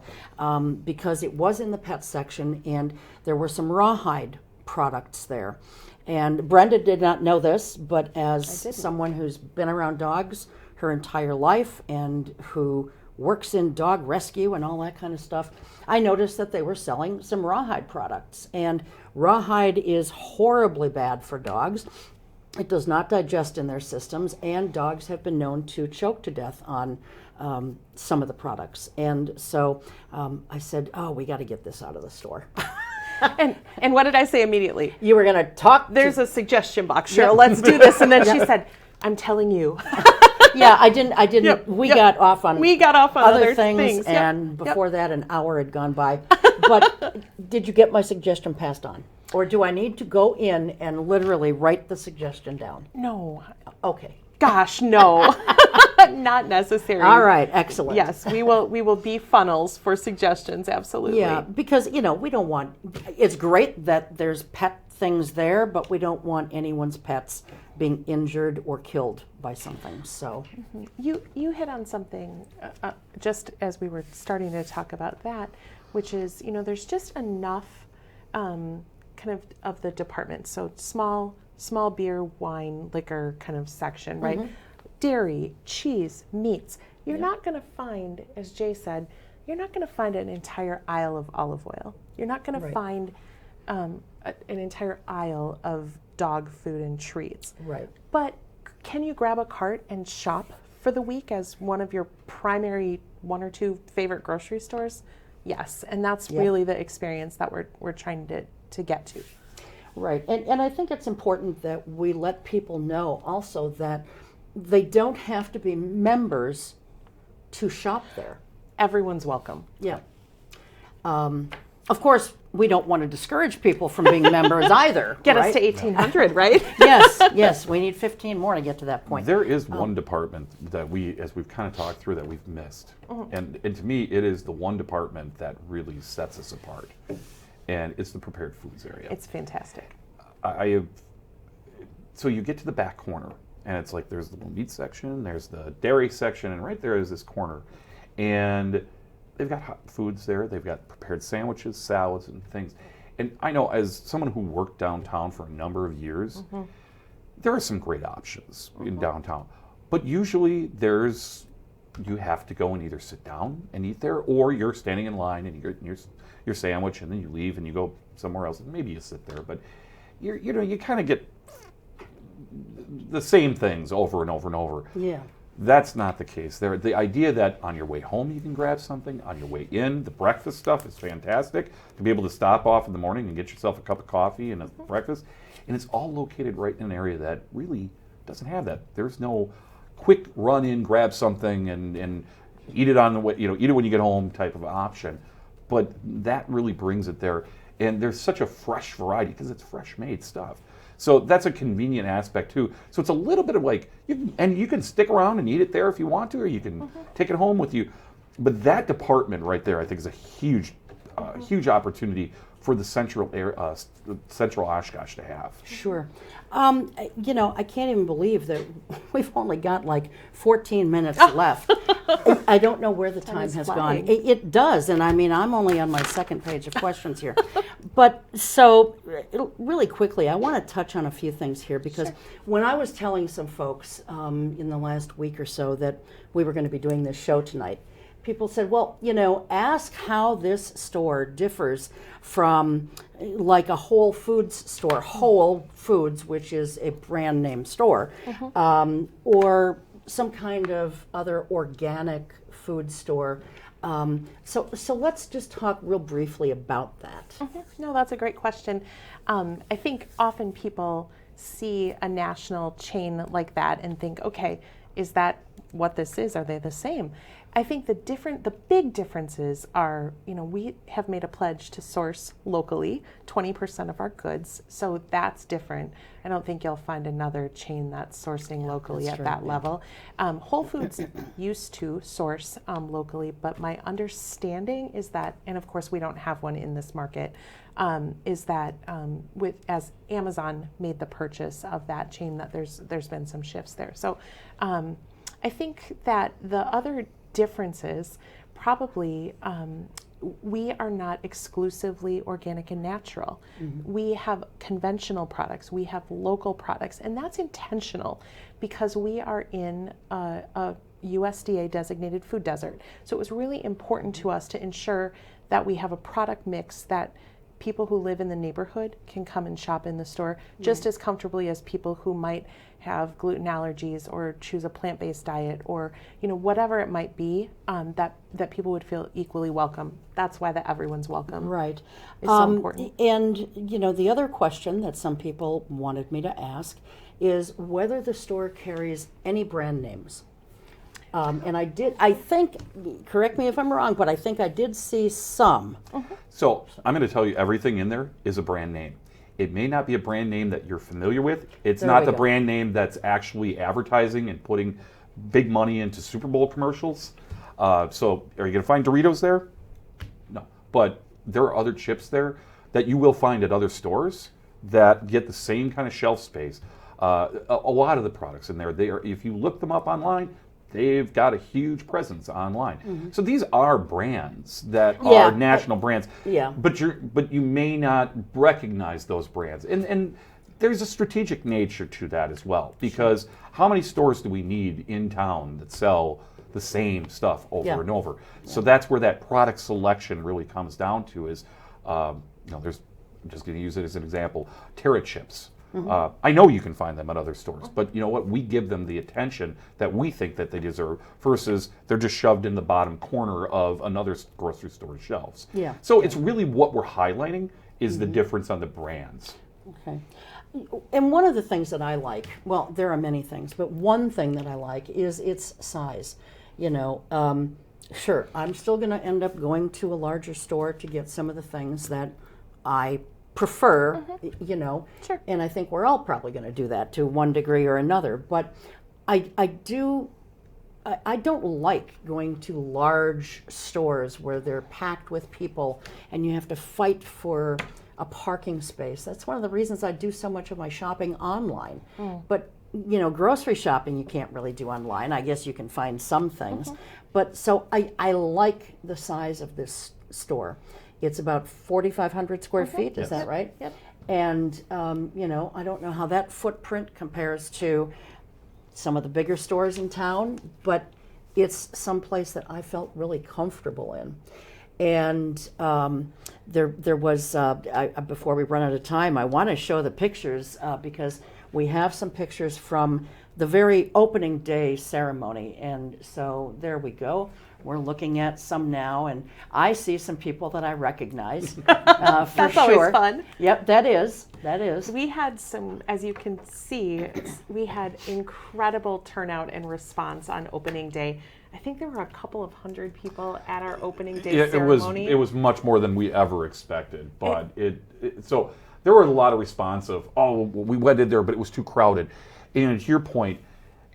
because it was in the pet section, and there were some rawhide products there. And Brenda did not know this, but as someone who's been around dogs her entire life and who works in dog rescue and all that kind of stuff, I noticed that they were selling some rawhide products. And rawhide is horribly bad for dogs. It does not digest in their systems, and dogs have been known to choke to death on some of the products. And so I said, we got to get this out of the store. And what did I say immediately? You were going to talk. There's a suggestion box, Cheryl. Let's do this. And then she said, I'm telling you. Yeah, I didn't. Yep, We yep. got off on other things, Yep, and before yep. that, an hour had gone by. But did you get my suggestion passed on, or do I need to go in and literally write the suggestion down? No. Okay. Gosh, no. Not necessary. All right. Excellent. Yes, we will be funnels for suggestions. Absolutely. Yeah, because we don't want. It's great that there's pet things there, but we don't want anyone's pets being injured or killed by something. So You hit on something just as we were starting to talk about that, which is there's just enough kind of the department. So small beer, wine, liquor kind of section, right? Dairy, cheese, meats. You're not going to find, as Jay said, you're not going to find an entire aisle of olive oil. You're not going to find an entire aisle of dog food and treats. right. But can you grab a cart and shop for the week as one of your primary one or two favorite grocery stores? Yes, and that's really the experience that we're trying to get to. Right, and I think it's important that we let people know also that they don't have to be members to shop there. Everyone's welcome. Yeah. Of course, we don't want to discourage people from being members either. Get right? us to 1,800, right? Yes, we need 15 more to get to that point. There is one department that as we've kind of talked through, that we've missed. And to me, it is the one department that really sets us apart. And it's the prepared foods area. It's fantastic. So you get to the back corner, and it's like there's the little meat section, there's the dairy section, and right there is this corner. And they've got hot foods there. They've got prepared sandwiches, salads, and things. And I know, as someone who worked downtown for a number of years, there are some great options in downtown. But usually you have to go and either sit down and eat there, or you're standing in line and you get your sandwich, and then you leave and you go somewhere else, and maybe you sit there. But you kind of get the same things over and over and over. Yeah. That's not the case. The idea that on your way home you can grab something, on your way in, the breakfast stuff is fantastic. To be able to stop off in the morning and get yourself a cup of coffee and a breakfast. And it's all located right in an area that really doesn't have that. There's no quick run in, grab something and eat it on the way, eat it when you get home type of option. But that really brings it there. And there's such a fresh variety because it's fresh made stuff. So that's a convenient aspect too. So it's a little bit of like, you can stick around and eat it there if you want to, or you can take it home with you. But that department right there, I think, is a huge opportunity for the central Oshkosh to have. Sure. I can't even believe that we've only got like 14 minutes left. I don't know where the time has gone. It does, and I mean, I'm only on my second page of questions here. But so, really quickly, I want to touch on a few things here, because when I was telling some folks in the last week or so that we were going to be doing this show tonight, people said, well, ask how this store differs from like a Whole Foods store, Whole Foods, which is a brand name store, or some kind of other organic food store. So let's just talk real briefly about that. No, that's a great question. I think often people see a national chain like that and think, okay, is that what this is? Are they the same? I think the big differences are, we have made a pledge to source locally 20% of our goods, so that's different. I don't think you'll find another chain that's sourcing locally at that level. Whole Foods used to source locally, but my understanding is that, and of course we don't have one in this market, is that as Amazon made the purchase of that chain, that there's been some shifts there. So I think that the other differences probably we are not exclusively organic and natural. We have conventional products, we have local products, and that's intentional because we are in a USDA designated food desert. So it was really important to us to ensure that we have a product mix that people who live in the neighborhood can come and shop in the store just as comfortably as people who might have gluten allergies or choose a plant-based diet or whatever it might be, that people would feel equally welcome. That's why the everyone's welcome Right. is so important. And the other question that some people wanted me to ask is whether the store carries any brand names. And I think, correct me if I'm wrong, but I think I did see some. So I'm going to tell you, everything in there is a brand name. It may not be a brand name that you're familiar with. It's There not we the go. brand name that's actually advertising and putting big money into Super Bowl commercials. So are you going to find Doritos there? No. But there are other chips there that you will find at other stores that get the same kind of shelf space. A lot of the products in there, if you look them up online, they've got a huge presence online. So these are brands that are national brands. Yeah. But you may not recognize those brands. And there's a strategic nature to that as well. Because how many stores do we need in town that sell the same stuff over and over? So that's where that product selection really comes down to is, there's, I'm just going to use it as an example, Terra chips. I know you can find them at other stores, but you know what? We give them the attention that we think that they deserve versus they're just shoved in the bottom corner of another grocery store shelves. Yeah. So it's really what we're highlighting is the difference on the brands. Okay. And one of the things that I like, well, there are many things, but one thing that I like is its size. Sure, I'm still going to end up going to a larger store to get some of the things that I prefer, Sure. and I think we're all probably going to do that to one degree or another. But I don't like going to large stores where they're packed with people and you have to fight for a parking space. That's one of the reasons I do so much of my shopping online. But grocery shopping you can't really do online. I guess you can find some things. But so I like the size of this store. It's about 4,500 square feet, is that right? Yep. And, I don't know how that footprint compares to some of the bigger stores in town, but it's someplace that I felt really comfortable in. And there was, before we run out of time, I want to show the pictures because we have some pictures from the very opening day ceremony. And so there we go. We're looking at some now, and I see some people that I recognize for That's sure. always fun. Yep, that is. We had some, as you can see, we had incredible turnout and response on opening day. I think there were a couple of hundred people at our opening day ceremony. It was much more than we ever expected, but so there were a lot of response of, we went in there, but it was too crowded. And to your point,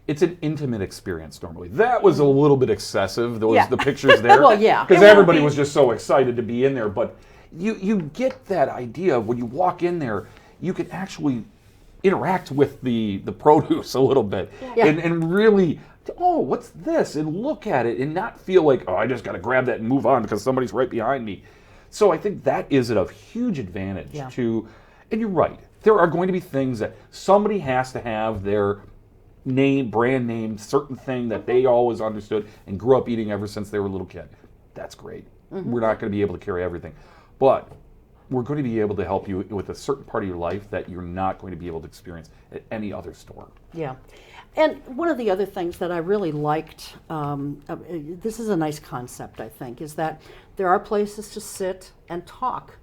it's an intimate experience normally. That was a little bit excessive, the pictures there. Well, yeah. Because everybody was just so excited to be in there. But you get that idea when you walk in there, you can actually interact with the produce a little bit. Yeah. And really, what's this? And look at it and not feel like, I just got to grab that and move on because somebody's right behind me. So I think that is a huge advantage to, and you're right, there are going to be things that somebody has to have their brand name, certain thing that they always understood and grew up eating ever since they were a little kid. That's great. We're not going to be able to carry everything. But we're going to be able to help you with a certain part of your life that you're not going to be able to experience at any other store. Yeah. And one of the other things that I really liked, this is a nice concept, I think, is that there are places to sit and talk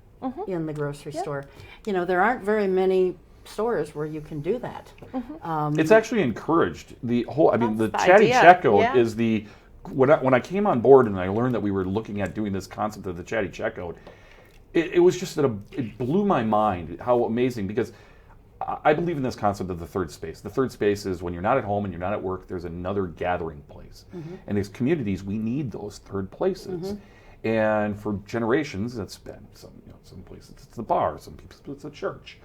in the grocery store. You know, there aren't very many stores where you can do that. It's actually encouraged. The That's chatty idea. checkout is the, when I came on board and I learned that we were looking at doing this concept of the chatty checkout, it was just that it blew my mind how amazing, because I believe in this concept of the third space. The third space is when you're not at home and you're not at work, there's another gathering place. And as communities, we need those third places. And for generations, it's been some places it's the bar, some places it's the church.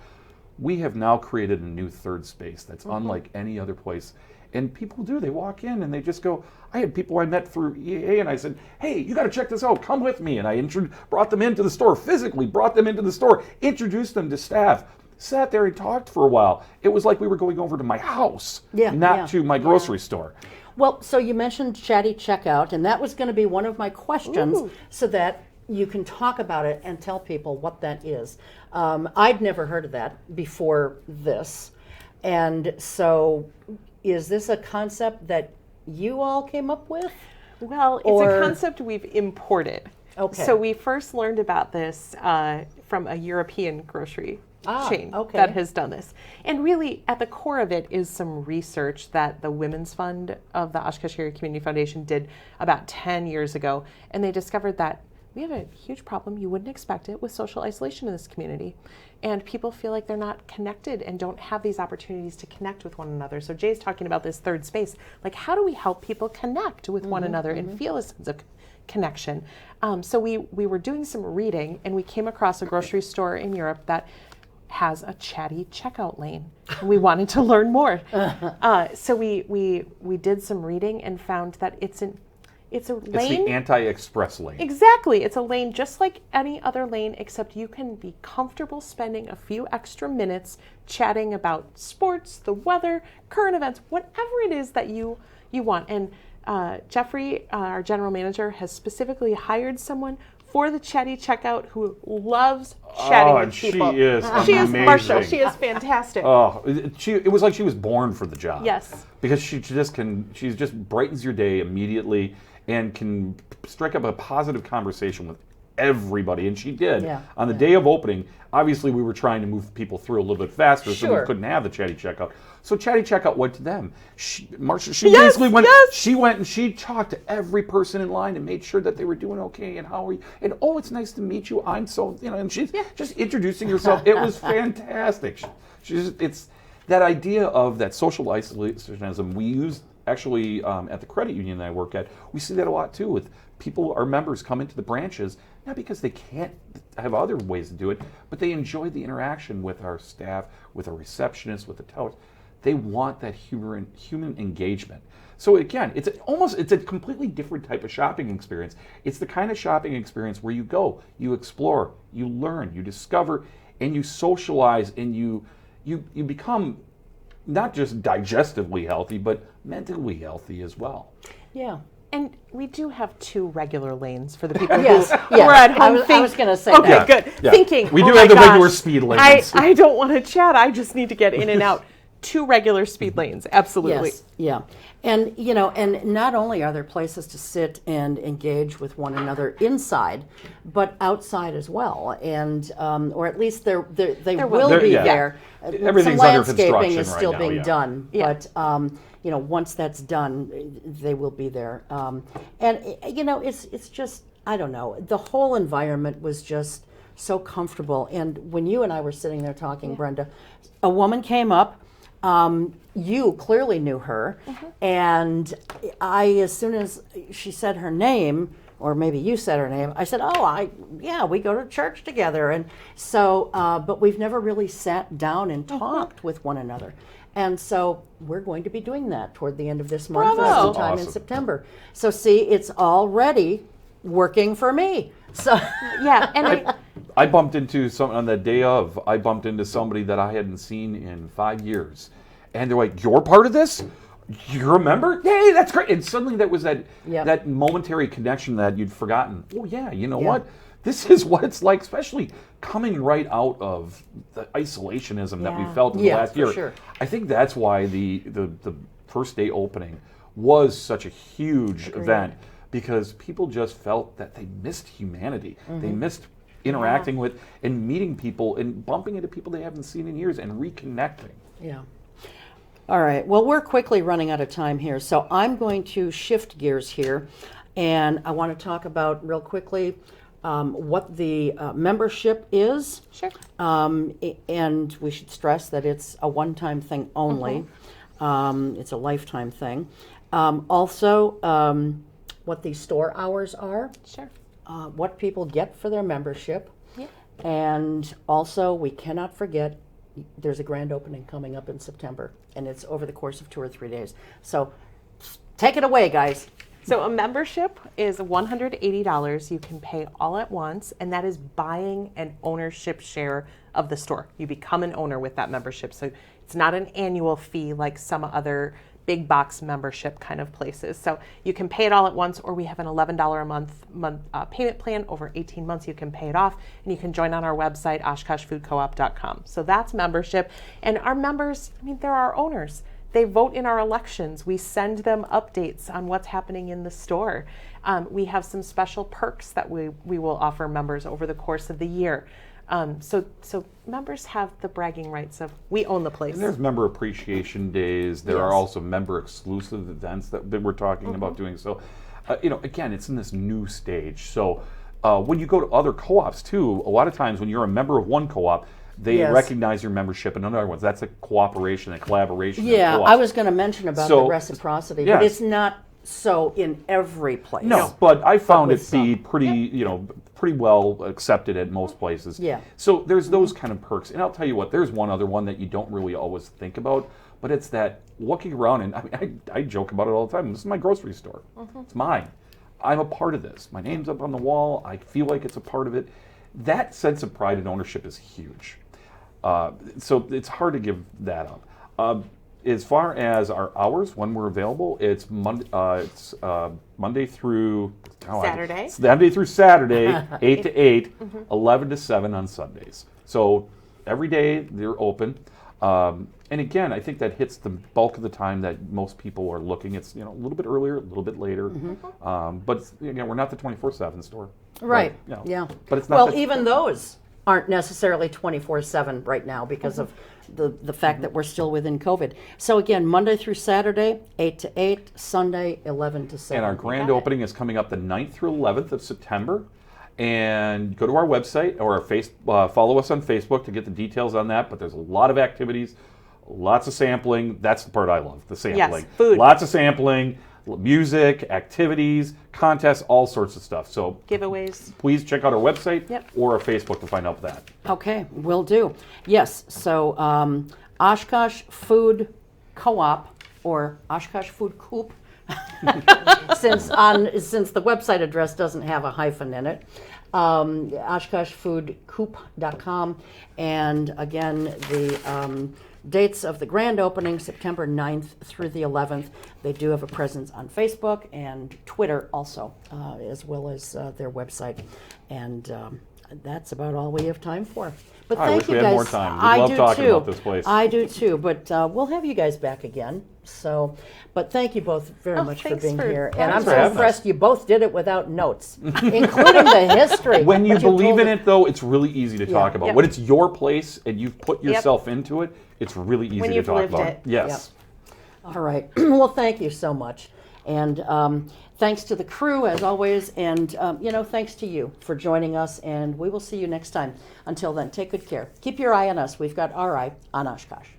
We have now created a new third space that's unlike any other place. And people they walk in and they just go, I had people I met through EA and I said, hey, you got to check this out, come with me. And I brought them into the store, physically brought them into the store, introduced them to staff, sat there and talked for a while. It was like we were going over to my house, not to my grocery store. Well, so you mentioned chatty checkout, and that was going to be one of my questions, so that you can talk about it and tell people what that is. I'd never heard of that before this. And so is this a concept that you all came up with? Well, it's a concept we've imported. Okay. So we first learned about this from a European grocery chain that has done this. And really, at the core of it is some research that the Women's Fund of the Oshkosh Area Community Foundation did about 10 years ago. And they discovered that we have a huge problem, you wouldn't expect it, with social isolation in this community. And people feel like they're not connected and don't have these opportunities to connect with one another. So Jay's talking about this third space. Like, how do we help people connect with one another and feel a sense of connection? So we were doing some reading, and we came across a grocery store in Europe that has a chatty checkout lane, and we wanted to learn more. So we did some reading and found that it's a lane. It's the anti-express lane. Exactly. It's a lane just like any other lane, except you can be comfortable spending a few extra minutes chatting about sports, the weather, current events, whatever it is that you want. And Jeffrey, our general manager, has specifically hired someone for the chatty checkout who loves chatting with people. She is She is amazing. Marshall. She is fantastic. It was like she was born for the job. Yes. Because she just brightens your day immediately and can strike up a positive conversation with everybody, and she did. On the day of opening, obviously we were trying to move people through a little bit faster, so we couldn't have the chatty checkout. So chatty checkout went to them. Basically went. She went and she talked to every person in line and made sure that they were doing okay and how are you. And it's nice to meet you. I'm so and she's just introducing herself. It was fantastic. It's that idea of that social isolationism we use. Actually, at the credit union that I work at, we see that a lot too with people, our members come into the branches, not because they can't have other ways to do it, but they enjoy the interaction with our staff, with our receptionists, with the tellers. They want that human engagement. So again, it's a completely different type of shopping experience. It's the kind of shopping experience where you go, you explore, you learn, you discover, and you socialize, and you become not just digestively healthy, but mentally healthy as well. Yeah. And we do have 2 regular lanes for the people who Yes. are at home. I was going to say okay, that. good. Yeah. Thinking, we do oh have my the regular gosh, speed lanes. I don't want to chat. I just need to get in and out. 2 regular speed lanes, absolutely. Yes, yeah. And, and not only are there places to sit and engage with one another inside, but outside as well. And, or at least they will be there. Everything's Some under landscaping construction is right still now, being done. Yeah. But, once that's done, they will be there. And, it's just, I don't know, the whole environment was just so comfortable. And when you and I were sitting there talking, Brenda, a woman came up. You clearly knew her, and as soon as she said her name, or maybe you said her name, I said, we go to church together. And so, but we've never really sat down and talked with one another. And so we're going to be doing that toward the end of this month, sometime in September. So see, it's already working for me. So yeah, and I bumped into on the day of. I bumped into somebody that I hadn't seen in 5 years, and they're like, "You're part of this? You remember? Hey, that's great. And suddenly that was that Yep. that momentary connection that you'd forgotten. Oh yeah, you know Yeah. what? This is what it's like, especially coming right out of the isolationism that we Yeah. felt in Yeah, the last for year. sure. I think that's why the first day opening was such a huge event, because people just felt that they missed humanity. Mm-hmm. They missed interacting with and meeting people and bumping into people they haven't seen in years and reconnecting. Yeah. All right. Well, we're quickly running out of time here, so I'm going to shift gears here, and I want to talk about real quickly what the membership is. Sure. And we should stress that it's a one-time thing only. It's a lifetime thing. Also, what the store hours are, Sure. what people get for their membership, Yeah. and also we cannot forget there's a grand opening coming up in September, and it's over the course of 2 or 3 days. So take it away, guys. So a membership is $180. You can pay all at once, and that is buying an ownership share of the store. You become an owner with that membership. So it's not an annual fee like some other big box membership kind of places. So you can pay it all at once, or we have an $11 a month payment plan over 18 months. You can pay it off, and you can join on our website, oshkoshfoodcoop.com. So that's membership. And our members, I mean, they're our owners. They vote in our elections. We send them updates on what's happening in the store. We have some special perks that we will offer members over the course of the year. So members have the bragging rights of, we own the place. And there's member appreciation days. There are also member exclusive events that we're talking about doing. So, again, it's in this new stage. So when you go to other co-ops too, a lot of times when you're a member of one co-op, they recognize your membership in other ones. That's a cooperation, a collaboration. Yeah, of co-ops. I was going to mention about the reciprocity, but it's not so in every place. No, but I found with it be pretty, pretty well accepted at most places. Yeah. So there's those kind of perks, and I'll tell you what. There's one other one that you don't really always think about, but it's that looking around, and I joke about it all the time. This is my grocery store. It's mine. I'm a part of this. My name's up on the wall. I feel like it's a part of it. That sense of pride and ownership is huge. So it's hard to give that up. As far as our hours, when we're available, it's Monday through Saturday. Monday through Saturday, 8 to 8, 11 to 7 on Sundays. So every day they're open. And again, I think that hits the bulk of the time that most people are looking. It's a little bit earlier, a little bit later. But again, we're not the 24/7 store. Right. But, Yeah. But it's not. Well, even those aren't necessarily 24/7 right now because of the fact that we're still within COVID. So again, Monday through Saturday, 8 to 8, Sunday, 11 to 7. And our grand opening is coming up the 9th through 11th of September. And go to our website or follow us on Facebook to get the details on that. But there's a lot of activities, lots of sampling. That's the part I love, the sampling. Yes, food. Lots of sampling, music, activities, contests, all sorts of stuff. So Giveaways. please check out our website Yep. or our Facebook to find out that. Okay, will do. Yes, so Oshkosh Food Co-op or Oshkosh Food Coop, since the website address doesn't have a hyphen in it, OshkoshFoodCoop.com, and again the dates of the grand opening, September 9th through the 11th. They do have a presence on Facebook and Twitter also, as well as their website. And that's about all we have time for. But I thank wish you we guys. had more time. We I love do talking too. about this place. I do too. But we'll have you guys back again. So, but thank you both very much for thanks being for here. having And I'm us. so Thanks for having impressed you both did it without notes, including the history. When you But believe told in it, though, it's really easy to talk about. Yep. When it's your place and you've put yourself into it, it's really easy When to you've talk lived about. it. Yes. All right. Well, thank you so much. And thanks to the crew, as always. And, thanks to you for joining us. And we will see you next time. Until then, take good care. Keep your eye on us. We've got our eye on Oshkosh.